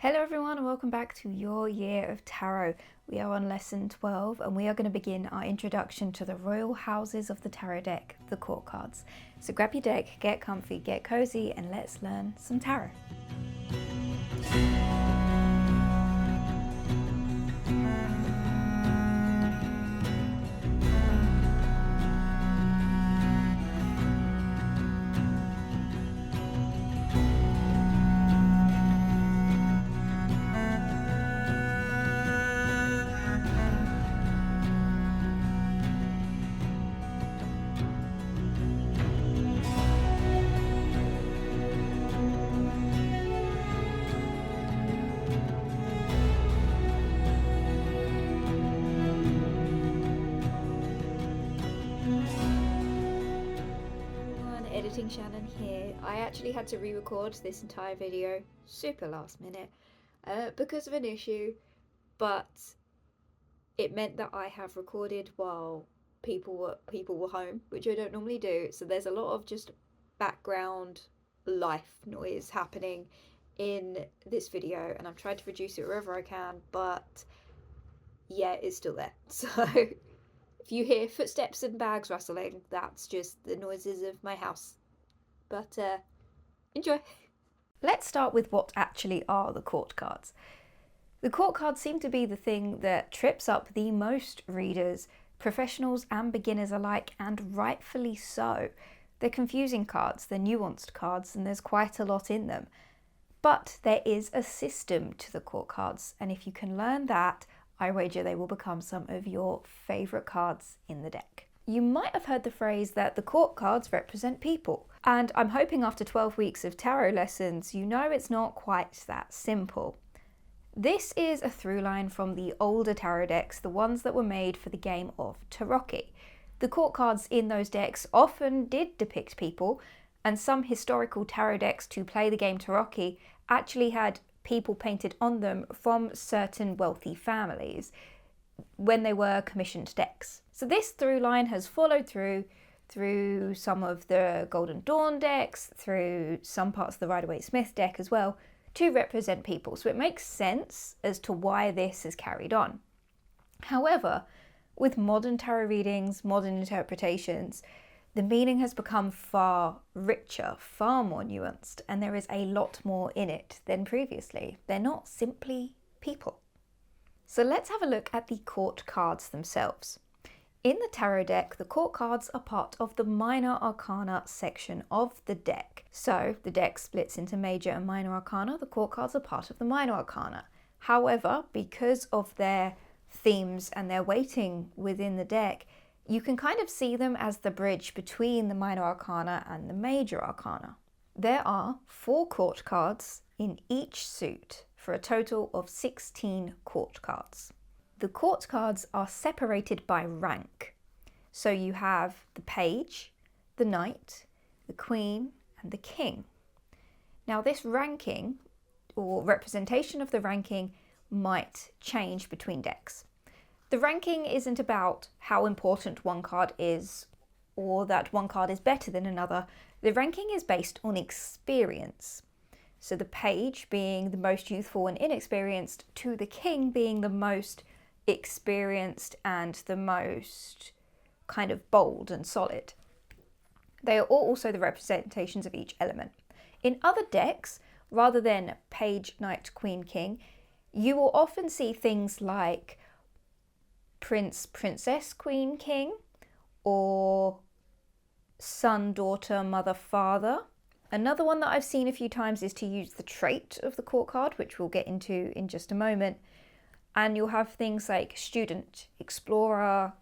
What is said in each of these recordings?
Hello everyone and welcome back to your year of tarot. We are on lesson 12 and we are going to begin our introduction to the royal houses of the tarot deck, the court cards. So grab your deck, get comfy, get cozy and let's learn some tarot. Editing Shannon here. I actually had to re-record this entire video super last minute because of an issue, but it meant that I have recorded while people were home, which I don't normally do, so there's a lot of just background life noise happening in this video and I'm trying to reduce it wherever I can, but yeah, it's still there. So if you hear footsteps and bags rustling, that's just the noises of my house. But enjoy. Let's start with what actually are the court cards. The court cards seem to be the thing that trips up the most readers, professionals and beginners alike, and rightfully so. They're confusing cards, they're nuanced cards, and there's quite a lot in them. But there is a system to the court cards, and if you can learn that, I wager they will become some of your favourite cards in the deck. You might have heard the phrase that the court cards represent people, and I'm hoping after 12 weeks of tarot lessons you know it's not quite that simple. This is a through line from the older tarot decks, the ones that were made for the game of Tarocchi. The court cards in those decks often did depict people, and some historical tarot decks to play the game Tarocchi actually had people painted on them from certain wealthy families when they were commissioned decks. So this through line has followed through some of the Golden Dawn decks, through some parts of the Rider-Waite-Smith deck as well, to represent people. So it makes sense as to why this is carried on. However, with modern tarot readings, modern interpretations, the meaning has become far richer, far more nuanced, and there is a lot more in it than previously. They're not simply people. So let's have a look at the court cards themselves. In the tarot deck, the court cards are part of the minor arcana section of the deck. So the deck splits into major and minor arcana. The court cards are part of the minor arcana. However, because of their themes and their weighting within the deck, you can kind of see them as the bridge between the minor arcana and the major arcana. There are 4 court cards in each suit for a total of 16 court cards. The court cards are separated by rank. So you have the page, the knight, the queen, and the king. Now this ranking, or representation of the ranking, might change between decks. The ranking isn't about how important one card is or that one card is better than another. The ranking is based on experience. So the page being the most youthful and inexperienced to the king being the most experienced and the most kind of bold and solid. They are all also the representations of each element. In other decks, rather than page, knight, queen, king, you will often see things like prince, princess, queen, king, or son, daughter, mother, father. Another one that I've seen a few times is to use the trait of the court card, which we'll get into in just a moment. And you'll have things like student, explorer,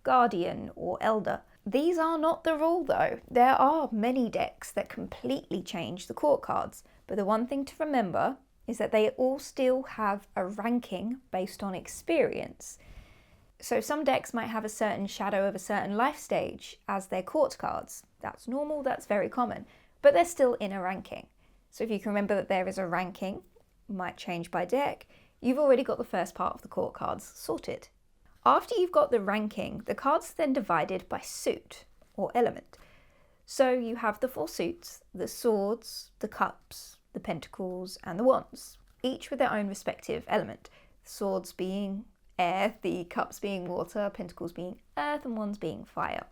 guardian, or elder. These are not the rule though. There are many decks that completely change the court cards, but the one thing to remember is that they all still have a ranking based on experience. So some decks might have a certain shadow of a certain life stage as their court cards. That's normal, that's very common, but they're still in a ranking. So if you can remember that there is a ranking, might change by deck, you've already got the first part of the court cards sorted. After you've got the ranking, the cards are then divided by suit or element. So you have the 4 suits, the swords, the cups, the pentacles and the wands. each with their own respective element. Swords being air, the cups being water, pentacles being earth, and wands being fire.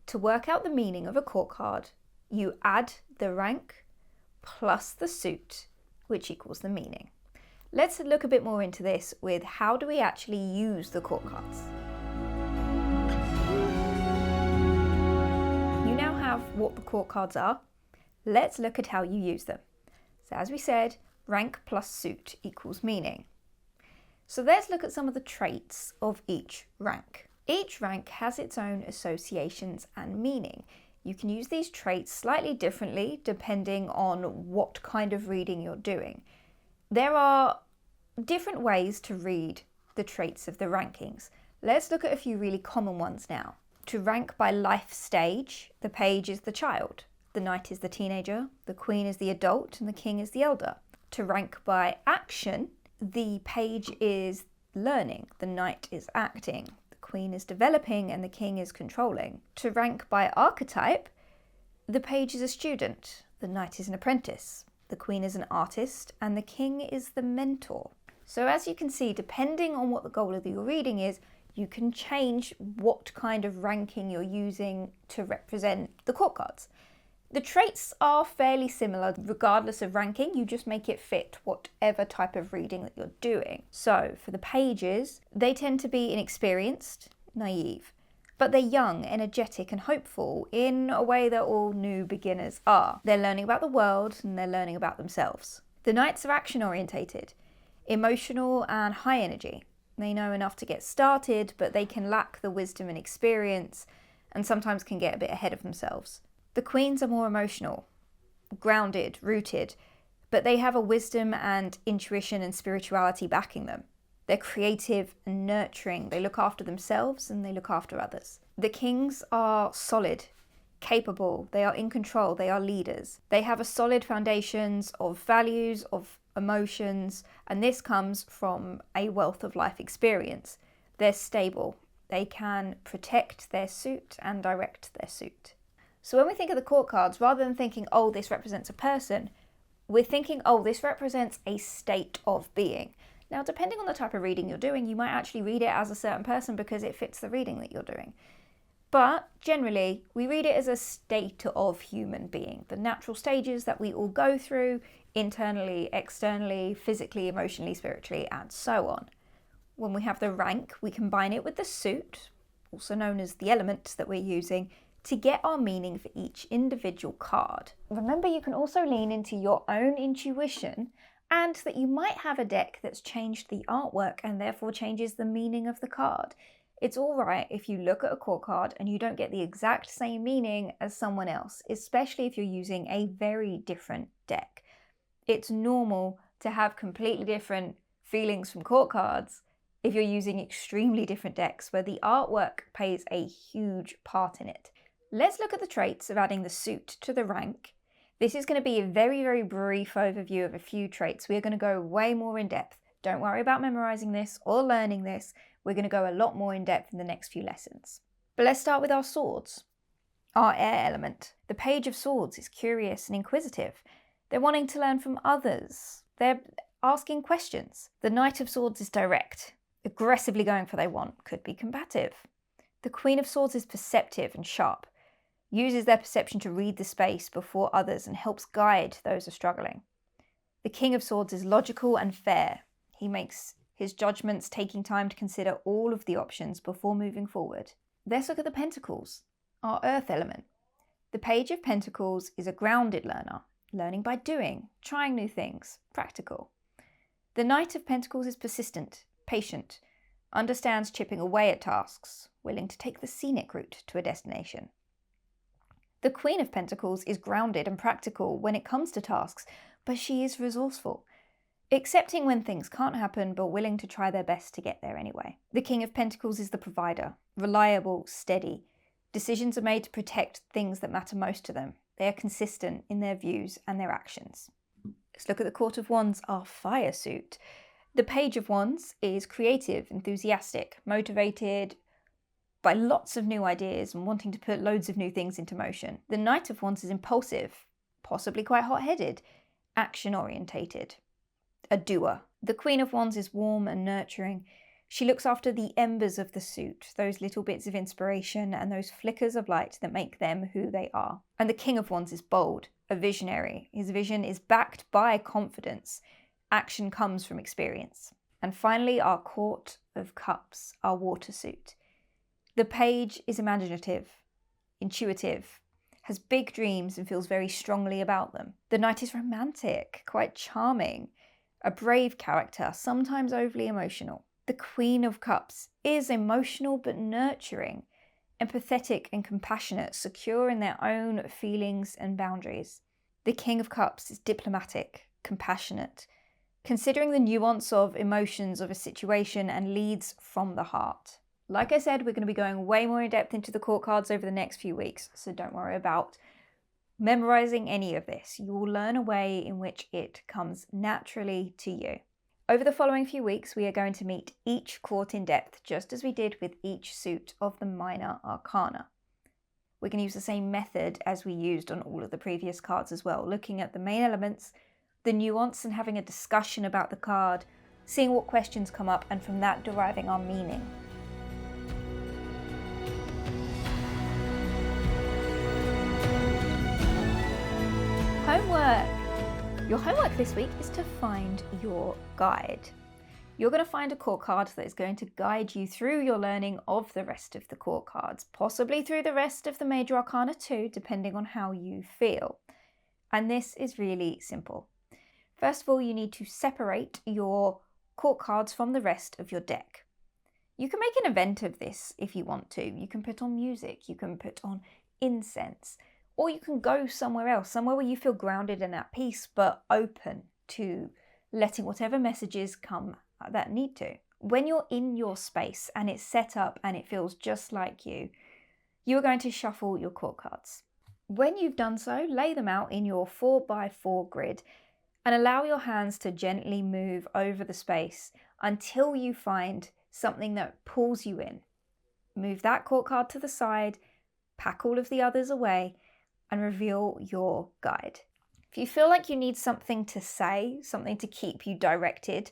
To work out the meaning of a court card, you add the rank plus the suit, which equals the meaning. Let's look a bit more into this with how do we actually use the court cards. You now have what the court cards are. Let's look at how you use them. So as we said, rank plus suit equals meaning. So let's look at some of the traits of each rank. Each rank has its own associations and meaning. You can use these traits slightly differently depending on what kind of reading you're doing. There are different ways to read the traits of the rankings. Let's look at a few really common ones now. To rank by life stage, the page is the child, the knight is the teenager, the queen is the adult, and the king is the elder. To rank by action, the page is learning, the knight is acting, the queen is developing, and the king is controlling. To rank by archetype, the page is a student, the knight is an apprentice, the queen is an artist, and the king is the mentor. So as you can see, depending on what the goal of your reading is, you can change what kind of ranking you're using to represent the court cards. The traits are fairly similar regardless of ranking, you just make it fit whatever type of reading that you're doing. So for the pages, they tend to be inexperienced, naive, but they're young, energetic and hopeful in a way that all new beginners are. They're learning about the world and they're learning about themselves. The knights are action orientated, emotional and high energy. They know enough to get started, but they can lack the wisdom and experience and sometimes can get a bit ahead of themselves. The queens are more emotional, grounded, rooted, but they have a wisdom and intuition and spirituality backing them. They're creative and nurturing. They look after themselves and they look after others. The kings are solid, capable. They are in control. They are leaders. They have a solid foundations of values, of emotions, and this comes from a wealth of life experience. They're stable. They can protect their suit and direct their suit. So when we think of the court cards, rather than thinking, oh, this represents a person, we're thinking, oh, this represents a state of being. Now, depending on the type of reading you're doing, you might actually read it as a certain person because it fits the reading that you're doing. But generally, we read it as a state of human being, the natural stages that we all go through internally, externally, physically, emotionally, spiritually, and so on. When we have the rank, we combine it with the suit, also known as the element that we're using, to get our meaning for each individual card. Remember, you can also lean into your own intuition and that you might have a deck that's changed the artwork and therefore changes the meaning of the card. It's all right if you look at a court card and you don't get the exact same meaning as someone else, especially if you're using a very different deck. It's normal to have completely different feelings from court cards if you're using extremely different decks where the artwork plays a huge part in it. Let's look at the traits of adding the suit to the rank. This is going to be a very, very brief overview of a few traits. We're going to go way more in depth. Don't worry about memorizing this or learning this. We're going to go a lot more in depth in the next few lessons. But let's start with our swords. Our air element. The page of swords is curious and inquisitive. They're wanting to learn from others. They're asking questions. The knight of swords is direct, aggressively going for what they want, could be combative. The queen of swords is perceptive and sharp, uses their perception to read the space before others and helps guide those who are struggling. The king of swords is logical and fair. He makes his judgments, taking time to consider all of the options before moving forward. Let's look at the pentacles, our earth element. The page of pentacles is a grounded learner, learning by doing, trying new things, practical. The knight of pentacles is persistent, patient, understands chipping away at tasks, willing to take the scenic route to a destination. The queen of pentacles is grounded and practical when it comes to tasks, but she is resourceful, accepting when things can't happen but willing to try their best to get there anyway. The king of pentacles is the provider, reliable, steady. Decisions are made to protect things that matter most to them. They are consistent in their views and their actions. Let's look at the court of wands, our fire suit. The page of wands is creative, enthusiastic, motivated by lots of new ideas and wanting to put loads of new things into motion. The knight of wands is impulsive, possibly quite hot-headed, action-orientated. a doer. The Queen of Wands is warm and nurturing. She looks after the embers of the suit, those little bits of inspiration and those flickers of light that make them who they are. And the King of Wands is bold, a visionary. His vision is backed by confidence. Action comes from experience. And finally, our Court of Cups, our water suit. The Page is imaginative, intuitive, has big dreams and feels very strongly about them. The Knight is romantic, quite charming, a brave character, sometimes overly emotional. The Queen of Cups is emotional but nurturing, empathetic and compassionate, secure in their own feelings and boundaries. The King of Cups is diplomatic, compassionate, considering the nuance of emotions of a situation and leads from the heart. Like I said, we're going to be going way more in depth into the court cards over the next few weeks, so don't worry about memorizing any of this. You will learn a way in which it comes naturally to you. Over the following few weeks, we are going to meet each court in depth, just as we did with each suit of the minor arcana. We're going to use the same method as we used on all of the previous cards as well, looking at the main elements, the nuance, and having a discussion about the card, seeing what questions come up, and from that deriving our meaning. Homework! Your homework this week is to find your guide. You're going to find a court card that is going to guide you through your learning of the rest of the court cards, possibly through the rest of the major arcana too, depending on how you feel. And this is really simple. First of all, you need to separate your court cards from the rest of your deck. You can make an event of this if you want to. You can put on music, you can put on incense, or you can go somewhere else, somewhere where you feel grounded and at peace, but open to letting whatever messages come that need to. When you're in your space and it's set up and it feels just like you are going to shuffle your court cards. When you've done so, lay them out in your 4x4 grid and allow your hands to gently move over the space until you find something that pulls you in. Move that court card to the side, pack all of the others away, and reveal your guide. If you feel like you need something to say, something to keep you directed,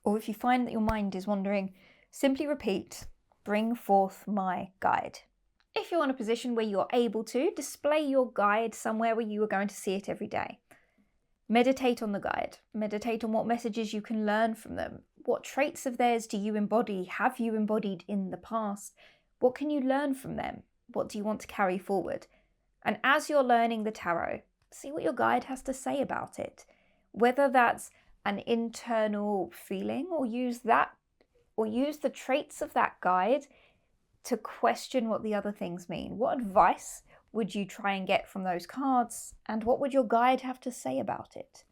or if you find that your mind is wandering, simply repeat, "Bring forth my guide." If you're in a position where you're able to, display your guide somewhere where you are going to see it every day. Meditate on the guide. Meditate on what messages you can learn from them. What traits of theirs do you embody? Have you embodied in the past? What can you learn from them? What do you want to carry forward? And as you're learning the tarot, see what your guide has to say about it. Whether that's an internal feeling, or use the traits of that guide to question what the other things mean. What advice would you try and get from those cards, and what would your guide have to say about it?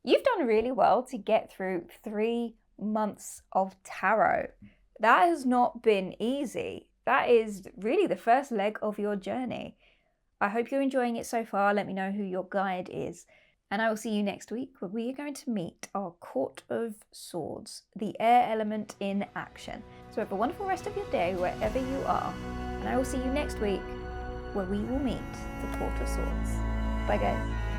You've done really well to get through 3 months of tarot. That has not been easy. That is really the first leg of your journey. I hope you're enjoying it so far. Let me know who your guide is. And I will see you next week, where we are going to meet our Court of Swords, the air element in action. So have a wonderful rest of your day wherever you are. And I will see you next week, where we will meet the Court of Swords. Bye guys.